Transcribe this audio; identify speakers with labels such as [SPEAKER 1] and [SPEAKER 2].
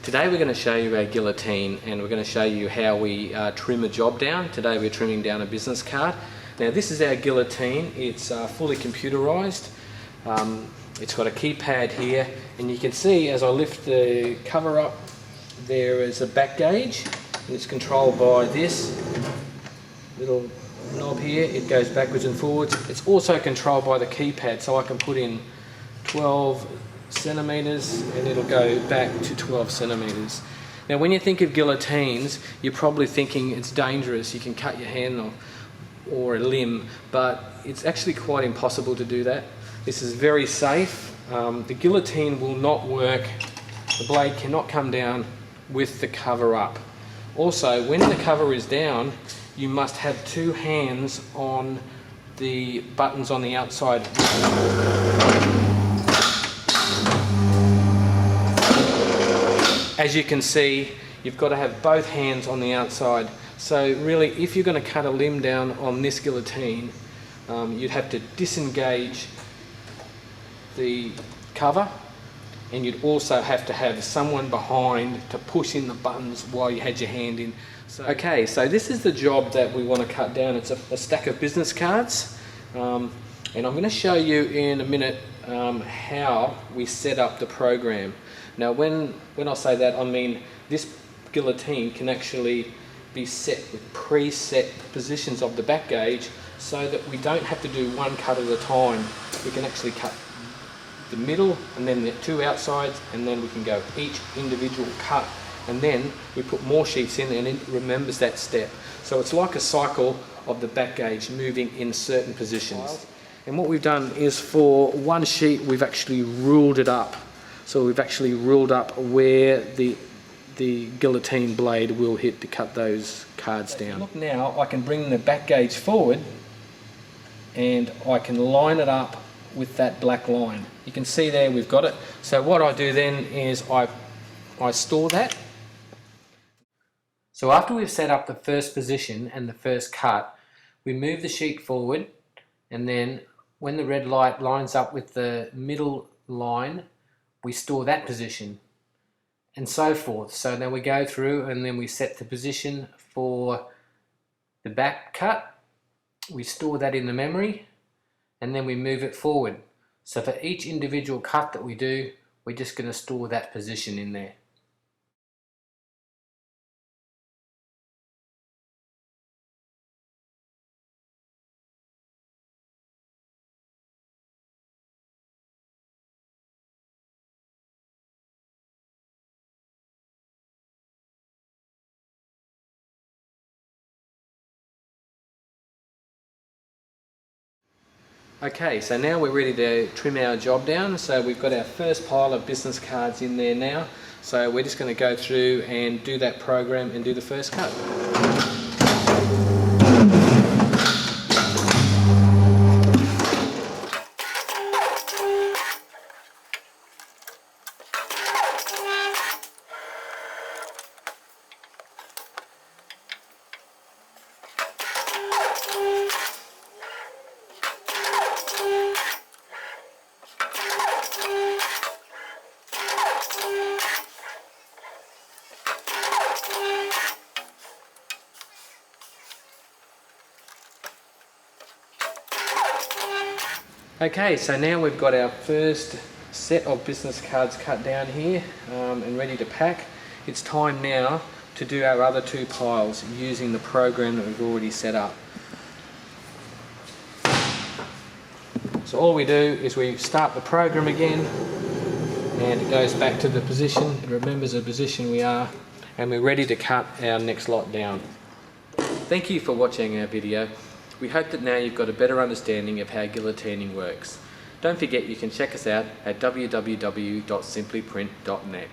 [SPEAKER 1] Today we're going to show you our guillotine, and we're going to show you how we trim a job down. Today we're trimming down a business card. Now this is our guillotine. It's fully computerised. It's got a keypad here, and you can see as I lift the cover up there is a back gauge, and it's controlled by this little knob here. It goes backwards and forwards. It's also controlled by the keypad, so I can put in 12 centimeters and it'll go back to 12 centimeters. Now when you think of guillotines, you're probably thinking it's dangerous, you can cut your hand off or a limb, but it's actually quite impossible to do that. This is very safe. The guillotine will not work, the blade cannot come down with the cover up. Also, when the cover is down, you must have two hands on the buttons on the outside. As you can see, you've got to have both hands on the outside. So really, if you're going to cut a limb down on this guillotine, you'd have to disengage the cover, and you'd also have to have someone behind to push in the buttons while you had your hand in. Okay, so this is the job that we want to cut down. It's a stack of business cards, and I'm going to show you in a minute how we set up the program. Now when I say that, I mean this guillotine can actually be set with preset positions of the back gauge, so that we don't have to do one cut at a time. We can actually cut the middle and then the two outsides, and then we can go each individual cut, and then we put more sheets in and it remembers that step. So it's like a cycle of the back gauge moving in certain positions. And what we've done is, for one sheet we've actually ruled it up. So we've actually ruled up where the guillotine blade will hit to cut those cards down. Look now, I can bring the back gauge forward and I can line it up with that black line. You can see there we've got it. So what I do then is I store that. So after we've set up the first position and the first cut, we move the sheet forward, and then when the red light lines up with the middle line, we store that position, and so forth. So then we go through and then we set the position for the back cut, we store that in the memory, and then we move it forward. So for each individual cut that we do, we're just going to store that position in there. Okay, so now we're ready to trim our job down. So we've got our first pile of business cards in there now. So we're just going to go through and do that program and do the first cut. Okay, so now we've got our first set of business cards cut down here and ready to pack. It's time now to do our other two piles using the program that we've already set up. So all we do is we start the program again, and it goes back to the position, it remembers the position we are, and we're ready to cut our next lot down. Thank you for watching our video. We hope that now you've got a better understanding of how guillotining works. Don't forget, you can check us out at www.simplyprint.net.